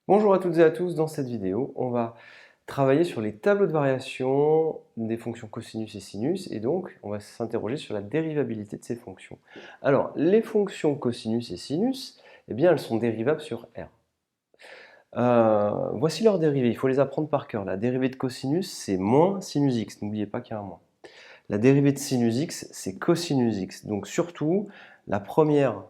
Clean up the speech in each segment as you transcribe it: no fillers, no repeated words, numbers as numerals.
Bonjour à toutes et à tous, dans cette vidéo, on va travailler sur les tableaux de variation des fonctions cosinus et sinus, et donc on va s'interroger sur la dérivabilité de ces fonctions. Alors, les fonctions cosinus et sinus, eh bien, elles sont dérivables sur R. Voici leurs dérivées, il faut les apprendre par cœur. La dérivée de cosinus, c'est moins sinus x, n'oubliez pas qu'il y a un moins. La dérivée de sinus x, c'est cosinus x, donc surtout, la première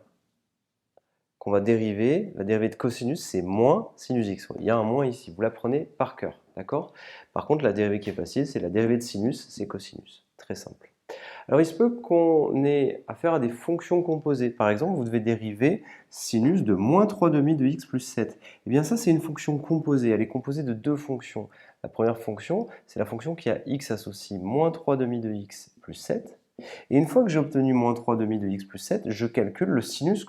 qu'on va dériver, la dérivée de cosinus, c'est moins sinus x. Il y a un moins ici, vous l'apprenez par cœur, d'accord? Par contre, la dérivée qui est facile, c'est la dérivée de sinus, c'est cosinus. Très simple. Alors, il se peut qu'on ait affaire à des fonctions composées. Par exemple, vous devez dériver sinus de moins 3/2 de x plus 7. Eh bien, ça, c'est une fonction composée. Elle est composée de deux fonctions. La première fonction, c'est la fonction qui a x associe moins 3/2 de x plus 7. Et une fois que j'ai obtenu moins 3/2 de x plus 7, je calcule le sinus de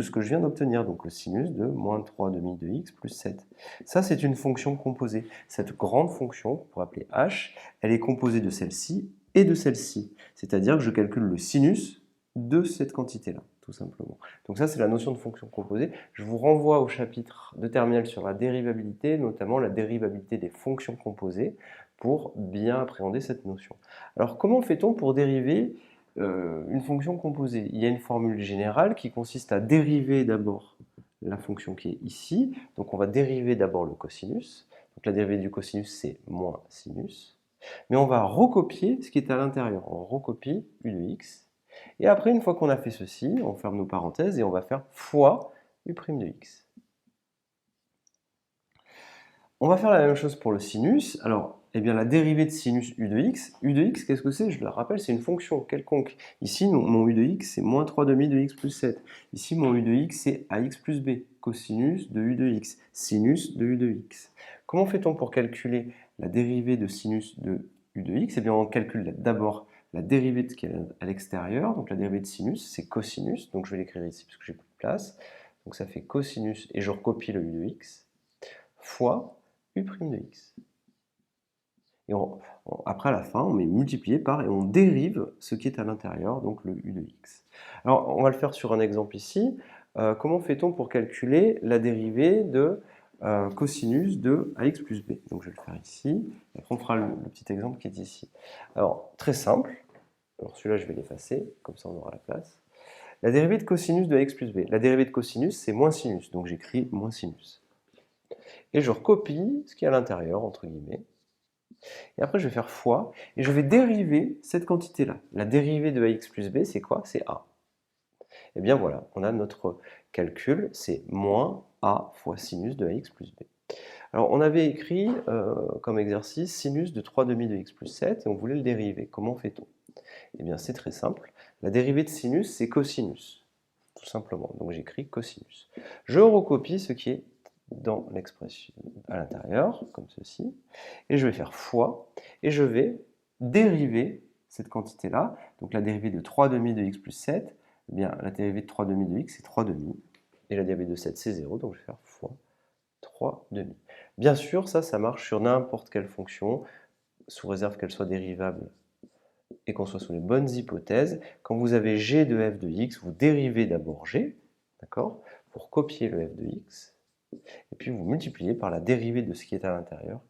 ce que je viens d'obtenir, donc le sinus de moins 3/2 de x plus 7. Ça, c'est une fonction composée. Cette grande fonction, qu'on pourrait appeler h, elle est composée de celle-ci et de celle-ci. C'est-à-dire que je calcule le sinus de cette quantité-là, tout simplement. Donc ça, c'est la notion de fonction composée. Je vous renvoie au chapitre de terminale sur la dérivabilité, notamment la dérivabilité des fonctions composées, pour bien appréhender cette notion. Alors, comment fait-on pour dériver une fonction composée? Il y a une formule générale qui consiste à dériver d'abord la fonction qui est ici. Donc, on va dériver d'abord le cosinus. Donc, la dérivée du cosinus, c'est moins sinus. Mais on va recopier ce qui est à l'intérieur. On recopie u de x. Et après, une fois qu'on a fait ceci, on ferme nos parenthèses et on va faire fois u' de x. On va faire la même chose pour le sinus. Alors, eh bien, la dérivée de sinus u de x, qu'est-ce que c'est? Je le rappelle, c'est une fonction quelconque. Ici, mon u de x, c'est moins 3/2 de x plus 7. Ici, mon u de x, c'est ax plus b, cosinus de u de x, sinus de u de x. Comment fait-on pour calculer la dérivée de sinus de u de x? Eh bien, on calcule d'abord la dérivée de ce qui est à l'extérieur. Donc, la dérivée de sinus, c'est cosinus. Donc, je vais l'écrire ici parce que j'ai plus de place. Donc, ça fait cosinus, et je recopie le u de x, fois u' de x. Et après, à la fin, on met multiplié par et on dérive ce qui est à l'intérieur, donc le u de x. Alors, on va le faire sur un exemple ici. Comment fait-on pour calculer la dérivée de cosinus de ax plus b? Donc, je vais le faire ici. Et après, on fera le petit exemple qui est ici. Alors, très simple. Alors, celui-là, je vais l'effacer. Comme ça, on aura la place. La dérivée de cosinus de ax plus b. La dérivée de cosinus, c'est moins sinus. Donc, j'écris moins sinus. Et je recopie ce qui est à l'intérieur, entre guillemets. Et après, je vais faire fois, et je vais dériver cette quantité-là. La dérivée de ax plus b, c'est quoi? C'est a. Et bien voilà, on a notre calcul, c'est moins a fois sinus de ax plus b. Alors, on avait écrit comme exercice sinus de 3/2 de x plus 7, et on voulait le dériver. Comment fait-on? Eh bien, c'est très simple. La dérivée de sinus, c'est cosinus, tout simplement. Donc, j'écris cosinus. Je recopie ce qui est dans l'expression à l'intérieur, comme ceci, et je vais faire fois, et je vais dériver cette quantité-là. Donc, la dérivée de 3/2 de x plus 7, eh bien, la dérivée de 3/2 de x, c'est 3/2, et la dérivée de 7, c'est 0, donc je vais faire fois 3/2. Bien sûr, ça marche sur n'importe quelle fonction, sous réserve qu'elle soit dérivable et qu'on soit sous les bonnes hypothèses. Quand vous avez g de f de x, vous dérivez d'abord g, d'accord, pour copier le f de x, et puis vous multipliez par la dérivée de ce qui est à l'intérieur,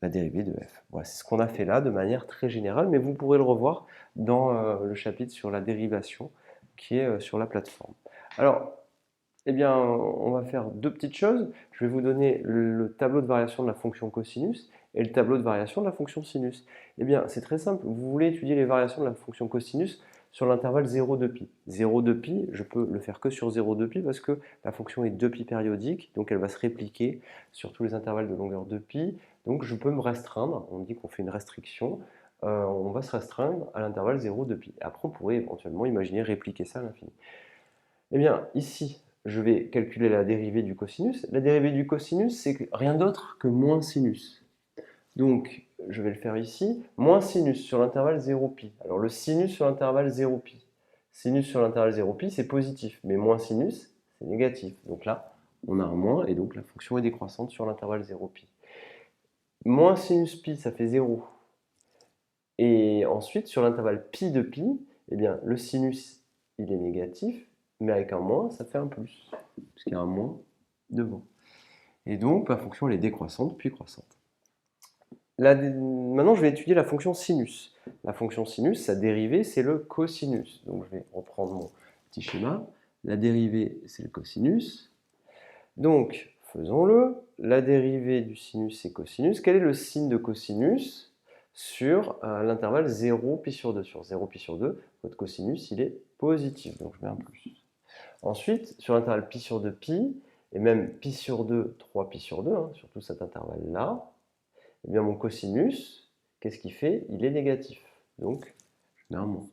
la dérivée de f. Voilà, c'est ce qu'on a fait là de manière très générale, mais vous pourrez le revoir dans le chapitre sur la dérivation qui est sur la plateforme. Alors, eh bien, on va faire deux petites choses. Je vais vous donner le tableau de variation de la fonction cosinus et le tableau de variation de la fonction sinus. Eh bien, c'est très simple. Vous voulez étudier les variations de la fonction cosinus sur l'intervalle 0,2π. 0,2π, je peux le faire que sur 0,2π parce que la fonction est 2π périodique, donc elle va se répliquer sur tous les intervalles de longueur 2π. Donc je peux me restreindre, on dit qu'on fait une restriction, on va se restreindre à l'intervalle 0,2π. Après, on pourrait éventuellement imaginer répliquer ça à l'infini. Eh bien, ici, je vais calculer la dérivée du cosinus. La dérivée du cosinus, c'est rien d'autre que moins sinus. Donc, je vais le faire ici. Moins sinus sur l'intervalle 0π. Alors, le sinus sur l'intervalle 0π. Sinus sur l'intervalle 0π, c'est positif. Mais moins sinus, c'est négatif. Donc là, on a un moins, et donc la fonction est décroissante sur l'intervalle 0π. Moins sinus pi, ça fait 0. Et ensuite, sur l'intervalle pi de pi, eh bien, le sinus, il est négatif, mais avec un moins, ça fait un plus, puisqu'il y a un moins devant. Et donc, ma fonction elle est décroissante puis croissante. Maintenant, je vais étudier la fonction sinus. La fonction sinus, sa dérivée, c'est le cosinus. Donc, je vais reprendre mon petit schéma. La dérivée, c'est le cosinus. Donc, faisons-le. La dérivée du sinus, c'est cosinus. Quel est le signe de cosinus sur l'intervalle 0 pi sur 2? Sur 0 pi sur 2, votre cosinus, il est positif. Donc, je mets un plus. Ensuite, sur l'intervalle pi sur 2 pi, et même pi sur 2, 3 pi sur 2, surtout cet intervalle-là, eh bien mon cosinus, qu'est-ce qu'il fait? Il est négatif. Donc, je mets un moins.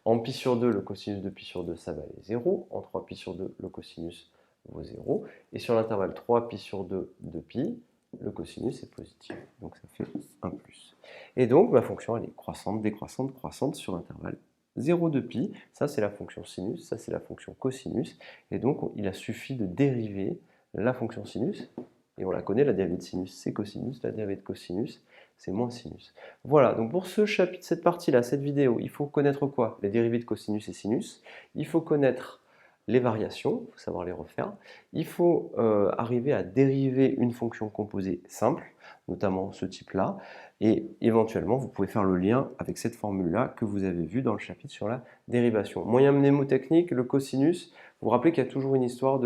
En pi sur 2, le cosinus de pi sur 2, ça va aller 0. En 3 pi sur 2, le cosinus vaut 0. Et sur l'intervalle 3 pi sur 2 de pi, le cosinus est positif. Donc, ça fait 1 plus. Et donc, ma fonction, elle est croissante, décroissante, croissante sur l'intervalle 0 de pi. Ça, c'est la fonction sinus. Ça, c'est la fonction cosinus. Et donc, il a suffi de dériver la fonction sinus. Et on la connaît, la dérivée de sinus, c'est cosinus. La dérivée de cosinus, c'est moins sinus. Voilà, donc pour ce chapitre, cette partie-là, cette vidéo, il faut connaître quoi? Les dérivées de cosinus et sinus. Il faut connaître les variations, il faut savoir les refaire. Il faut arriver à dériver une fonction composée simple, notamment ce type-là. Et éventuellement, vous pouvez faire le lien avec cette formule-là que vous avez vue dans le chapitre sur la dérivation. Moyen mnémotechnique, le cosinus, vous vous rappelez qu'il y a toujours une histoire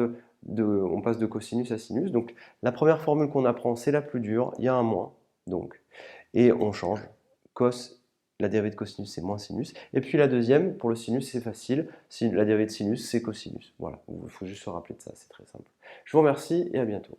on passe de cosinus à sinus. Donc la première formule qu'on apprend, c'est la plus dure, il y a un moins. Donc, et on change. Cos, la dérivée de cosinus, c'est moins sinus. Et puis la deuxième, pour le sinus, c'est facile. La dérivée de sinus, c'est cosinus. Voilà, il faut juste se rappeler de ça, c'est très simple. Je vous remercie et à bientôt.